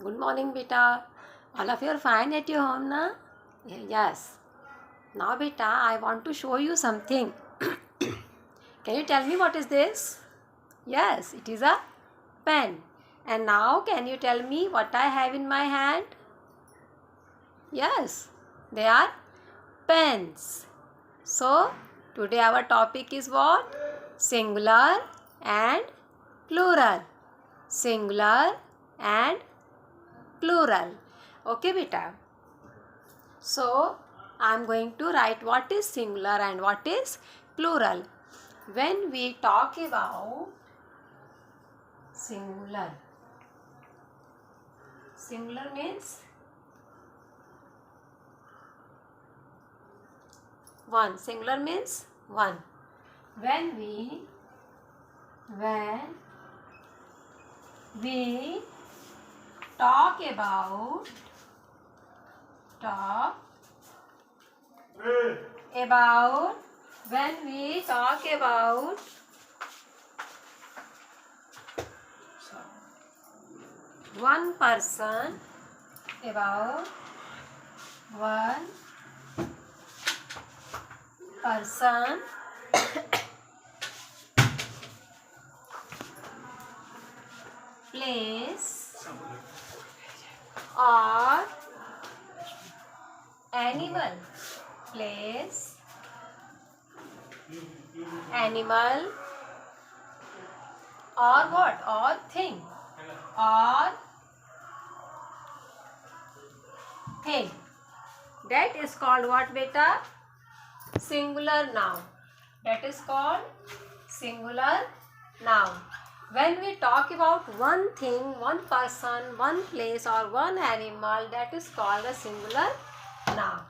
Good morning, beta. All of you are fine at your home, na? Yes. Now, beta, I want to show you something. Can you tell me what is this? Yes, it is a pen. And now, can you tell me what I have in my hand? Yes, they are pens. So, today our topic is what? Singular and plural. Singular and plural. Okay, beta. So, I am going to write what is singular and what is plural. When we talk about singular, singular means one. Singular means one. When we talk about when we talk about one person, about one person, place or animal, place, animal or what? Or thing, or thing. That is called what, beta? Singular noun. That is called singular noun. When we talk about one thing, one person, one place or one animal, that is called a singular noun.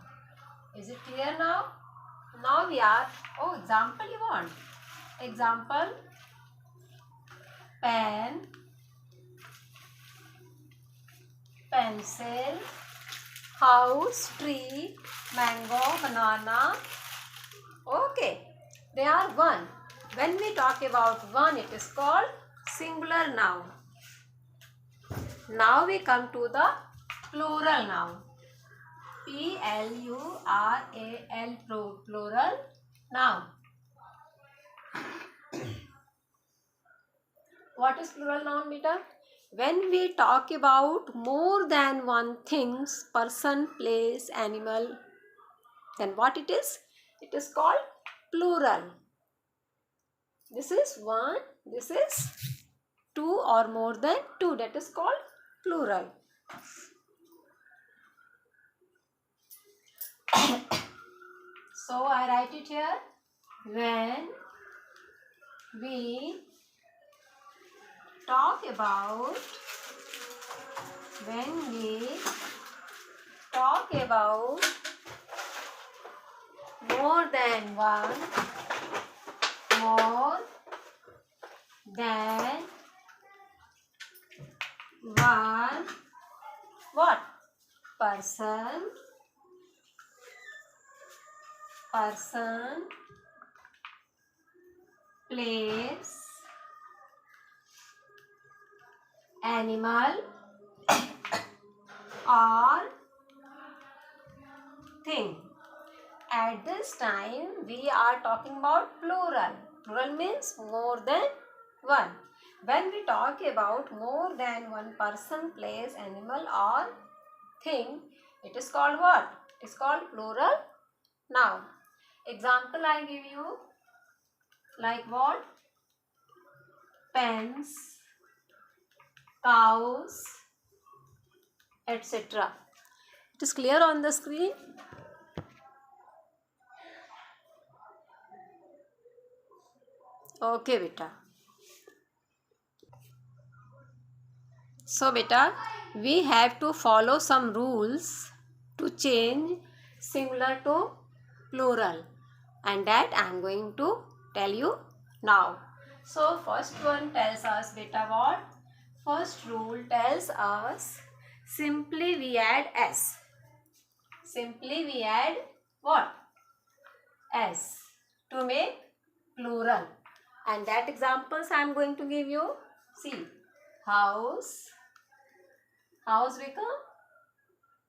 Is it clear now? Now we are, example you want. Example, pen, pencil, house, tree, mango, banana. Okay, they are one. When we talk about one, it is called singular noun. Now we come to the plural noun. Plural, plural noun. What is plural noun, beta? When we talk about more than one things, person, place, animal, then what it is? It is called plural. This is one, this is two or more than two. That is called plural. So I write it here. When we talk about more than one what? Person, place, animal or thing. At this time we are talking about plural. Plural means more than one. When we talk about more than one person, place, animal or thing, it is called what? It is called plural noun. Example I give you, like what? Pens, cows, etc. It is clear on the screen? Okay, beta. So, beta, we have to follow some rules to change singular to plural, and that I am going to tell you now. So, first one tells us, beta, what? First rule tells us simply we add s. Simply we add what? S to make plural. And that examples I am going to give you. See, house, House become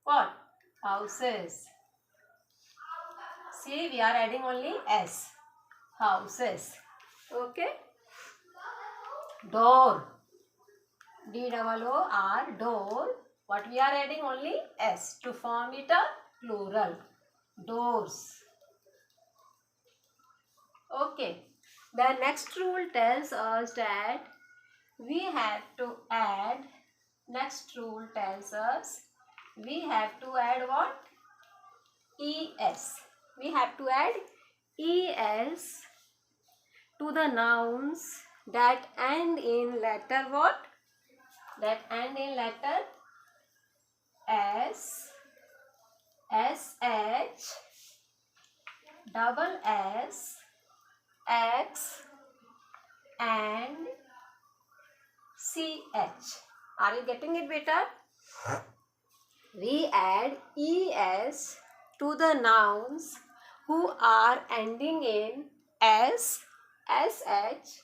what? Houses. See, we are adding only S. Houses. Okay. Door. D-O-O-R, door. What we are adding only S to form it a plural. Doors. Okay. The next rule tells us that we have to add, next rule tells us we have to add what? ES. We have to add ES to the nouns that end in letter what? That end in letter S, SH, double S, X and CH. Are you getting it better? We add ES to the nouns who are ending in S, SH,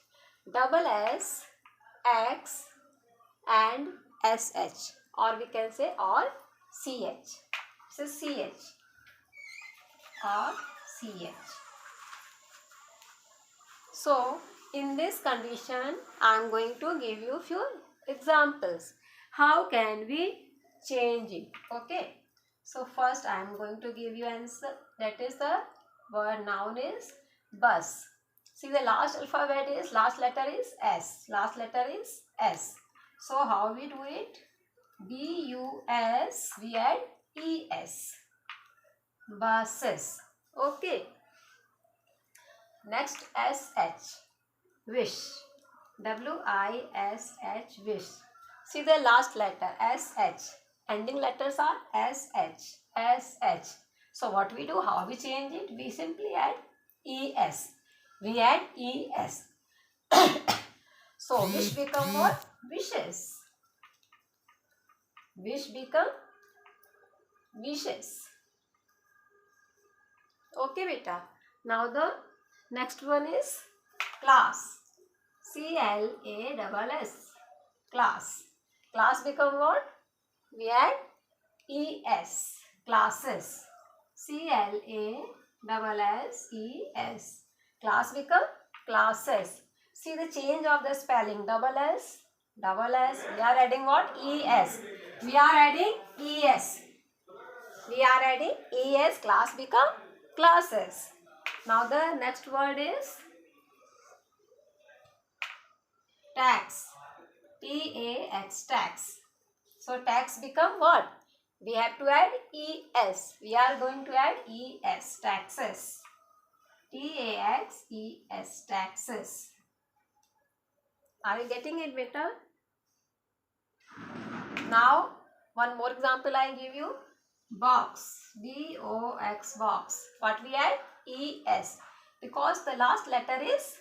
double S, X and SH, or we can say or CH. So CH or CH. So in this condition, I am going to give you few examples. How can we change it? Okay. So first I am going to give you answer. That is the word noun is bus. See, the last alphabet is, last letter is S. Last letter is S. So how we do it? B-U-S, we add E-S. Buses. Okay. Next S-H. Wish. W-I-S-H. Wish. See the last letter S-H. Ending letters are S-H. S-H. So what we do? How we change it? We simply add E-S. We add E-S. So wish become what? Wishes. Wish become wishes. Okay, beta. Now the next one is class. C-L-A-S-S. Class. Class become what? We add E-S. Classes. C-L-A-S-S-E-S. Class become classes. See the change of the spelling. Double S. Double S. We are adding what? E-S. We are adding E-S. We are adding ES. Class become classes. Now the next word is tax. T-A-X. Tax. So tax become what? We have to add ES. We are going to add ES. Taxes. T-A-X-E-S. Taxes. Are you getting it better? Now one more example I give you. Box. B-O-X. Box. What we add? E-S. Because the last letter is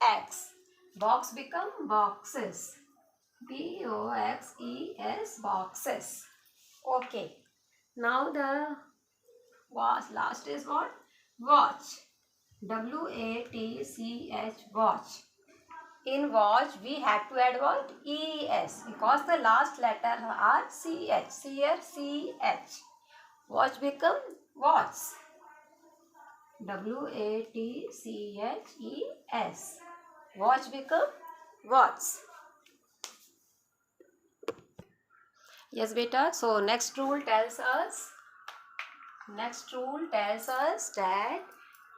X. Box become boxes. B-O-X-E-S. Boxes. Okay. Now the last is what? Watch. W-A-T-C-H. Watch. In watch we have to add what? E-S. Because the last letter are C-H. Here C-H. Watch become watch. W-A-T-C-H-E-S. Watch become watch. Yes, beta. So next rule tells us that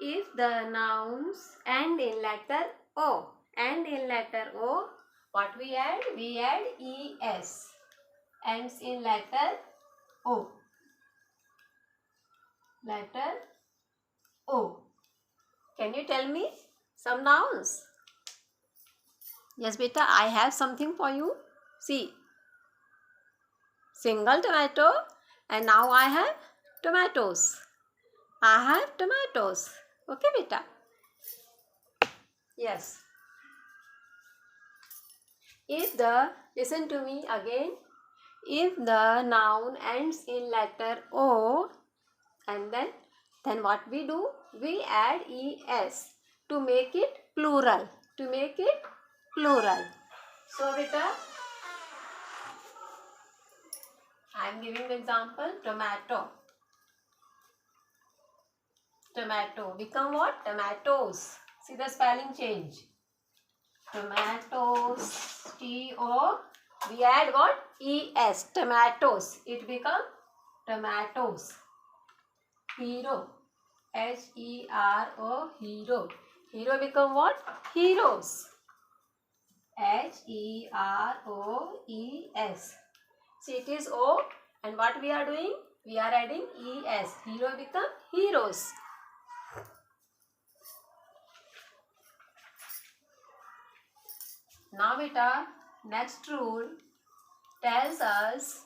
if the nouns end in letter O, what we add? We add ES. Ends in letter O. Letter O. Can you tell me some nouns? Yes, beta, I have something for you. See, single tomato, and now I have tomatoes. I have tomatoes. Okay, beta? Yes. Listen to me again. If the noun ends in letter O, and then what we do? We add ES to make it plural. So beta, am giving the example tomato. Tomato become what? Tomatoes. See the spelling change. Tomatoes. T-O. We add what? E-S. Tomatoes. It become tomatoes. Hero. H-E-R-O. Hero. Hero become what? Heroes. H-E-R-O-E-S. See, it is O, and what we are doing? We are adding E-S. Hero become heroes. Now beta, next rule tells us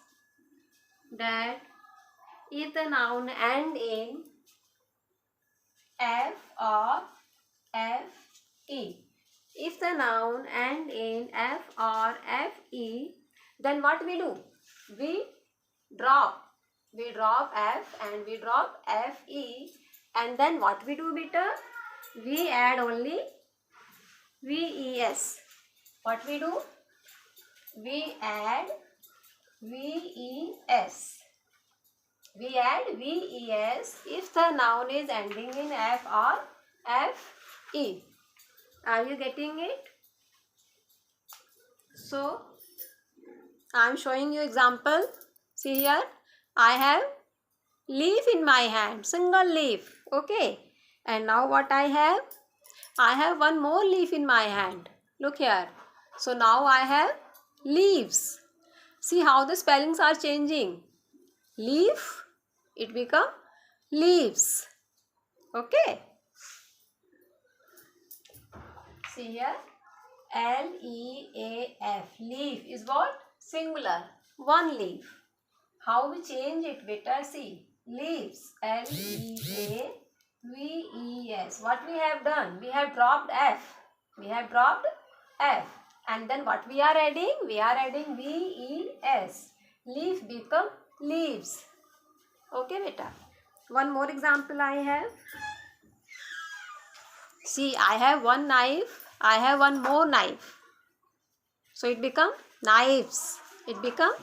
that if the noun end in F or F-E. If the noun end in F or F-E, then what we do? We drop F and we drop F-E, and then what we do beta? We add only V-E-S. What we do? We add V-E-S. We add V-E-S if the noun is ending in F or F-E. Are you getting it? So, I am showing you example. See here, I have leaf in my hand, single leaf. Okay. And now what I have? I have one more leaf in my hand. Look here. So now I have leaves. See how the spellings are changing. Leaf, it become leaves. Okay. See here, L-E-A-F, leaf is what? Singular, one leaf. How we change it? Better see, leaves, L-E-A-V-E-S. What we have done? We have dropped F. We have dropped F. And then what we are adding? We are adding V-E-S. Leaf become leaves. Okay, beta. One more example I have. See, I have one knife. I have one more knife. So it become knives. It become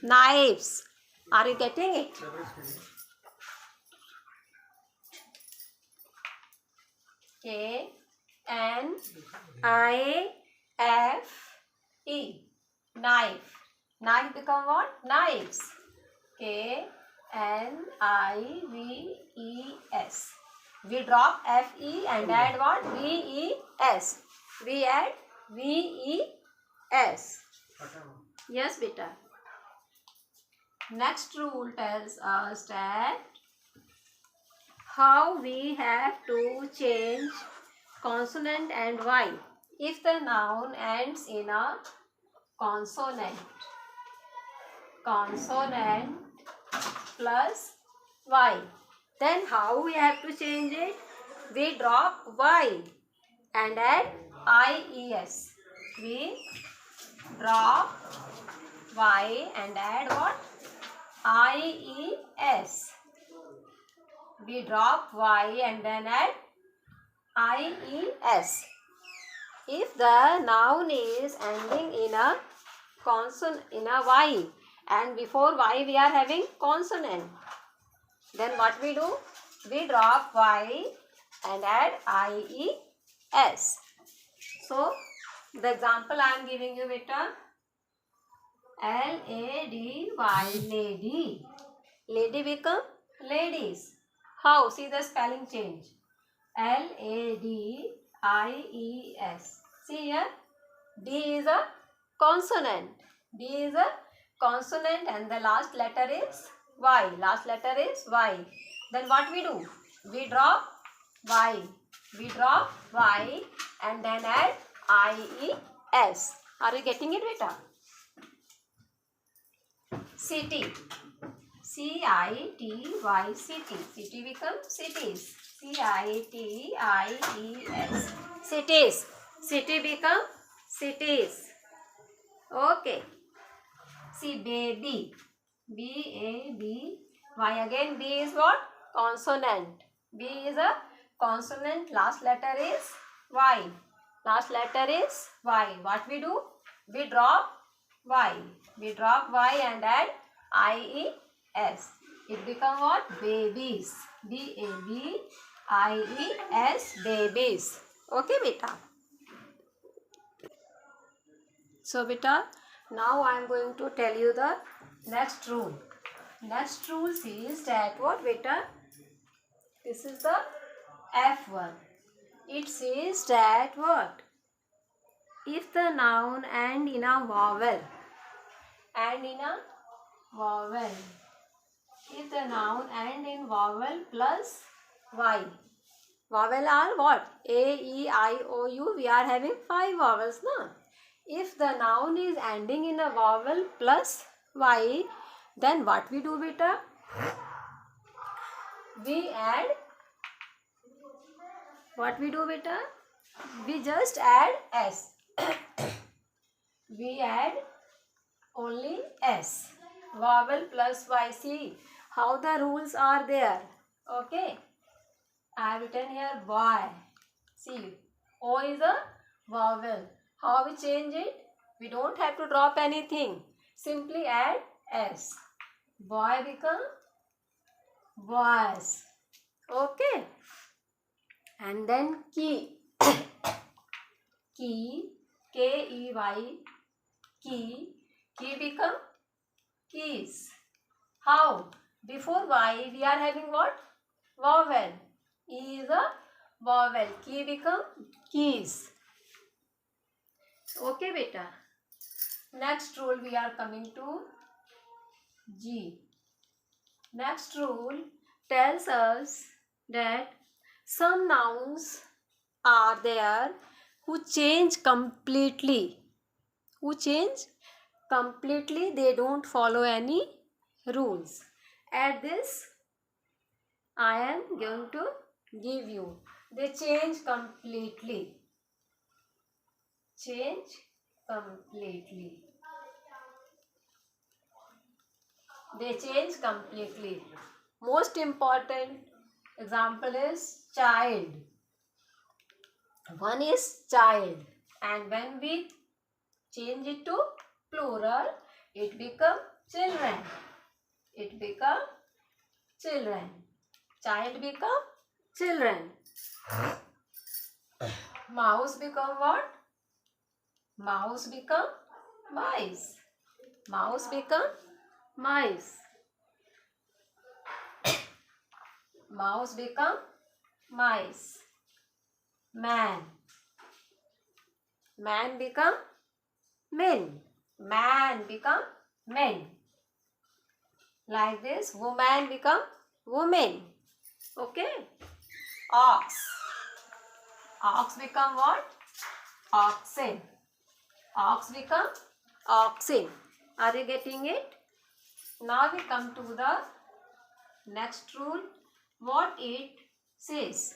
knives. Are you getting it? K-N-I-F-E. Knife. Knife become what? Knives. K-N-I-V-E-S. We drop F-E and add what? V-E-S. We add V-E-S. Yes, beta. Next rule tells us that how we have to change consonant and Y. If the noun ends in a consonant plus Y, then how we have to change it? We drop Y and add I-E-S. We drop Y and add what? I-E-S. We drop Y and then add I-E-S. If the noun is ending in a consonant, in a Y, and before Y we are having consonant, then what we do? We drop Y and add I-E-S. So, the example I am giving you, beta. L-A-D-Y, lady. Lady become ladies. How? See the spelling change. L-A-D-I-E-S. See here. D is a consonant. D is a consonant and the last letter is Y. Last letter is Y. Then what we do? We drop Y. We drop Y and then add I-E-S. Are you getting it, beta? City. C-I-T-Y, city. City becomes cities. C-I-T-I-E-S. Cities. City become cities. Okay. See, baby. B-A-B-Y. Again, B is what? Consonant. B is a consonant. Last letter is Y. Last letter is Y. What we do? We drop Y. We drop Y and add I-E-S. It become what? Babies. B-A-B-I-E-S. Babies. Okay, beta. So, beta, now I am going to tell you the next rule. Next rule says that what, beta? This is the F1. It says that what? If the noun end in a vowel, if the noun end in vowel plus Y. Vowel are what? A, E, I, O, U. We are having 5 vowels, no? If the noun is ending in a vowel plus Y, then what we do, beta? We add, what we do, beta? We just add S. We add only S. Vowel plus Y. See how the rules are there. Okay. I have written here boy. See, O is a vowel. How we change it? We don't have to drop anything. Simply add S. Boy become boys. Okay. And then key. Key. K-E-Y. Key. Key become keys. How? Before Y we are having what? Vowel. E is a vowel. Key become keys. Okay, beta. Next rule we are coming to G. Next rule tells us that some nouns are there who change completely. They don't follow any rules. At this, I am going to give you. They change completely. They change completely. Most important example is child. One is child, and when we change it to plural, it become children. Child become children. Mouse become what? Mouse become mice. Mouse become mice. Mouse become mice. Man. Man become men. Man become men. Like this, woman become women. Okay. Ox. Ox become what? Oxen. Ox become oxen. Are you getting it? Now we come to the next rule. What it says.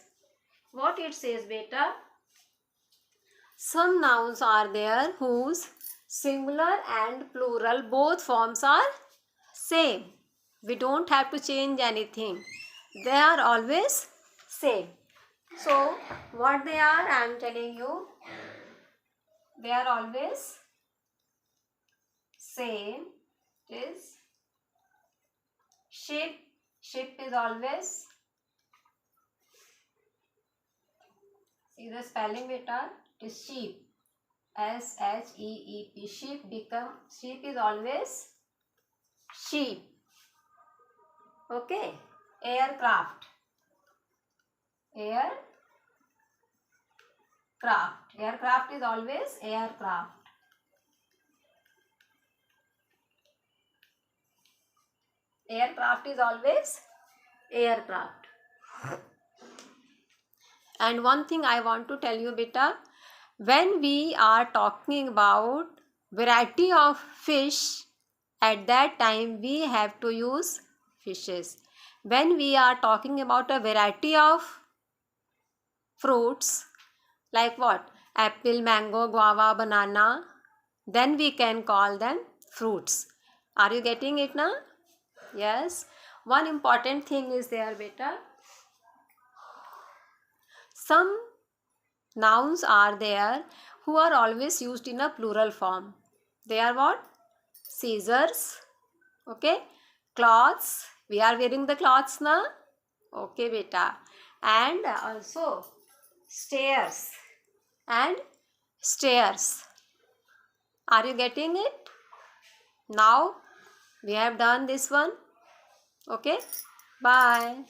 What it says, beta? Some nouns are there whose singular and plural both forms are same. We don't have to change anything. They are always same. So, what they are, I am telling you. They are always same. It is sheep. Sheep is always, see the spelling, beta? It is sheep. S-H-E-E-P. Sheep is always sheep. Okay. Aircraft. Aircraft is always aircraft. Aircraft is always aircraft. And one thing I want to tell you, beta, when we are talking about variety of fish, at that time we have to use fishes. When we are talking about a variety of fruits, like what? Apple, mango, guava, banana, then we can call them fruits. Are you getting it now? Yes. One important thing is there, beta. Some nouns are there who are always used in a plural form. They are what? Scissors, Okay, clothes, we are wearing the clothes now. Okay beta. And also stairs and stairs. Are you getting it? Now we have done this one. Okay, bye.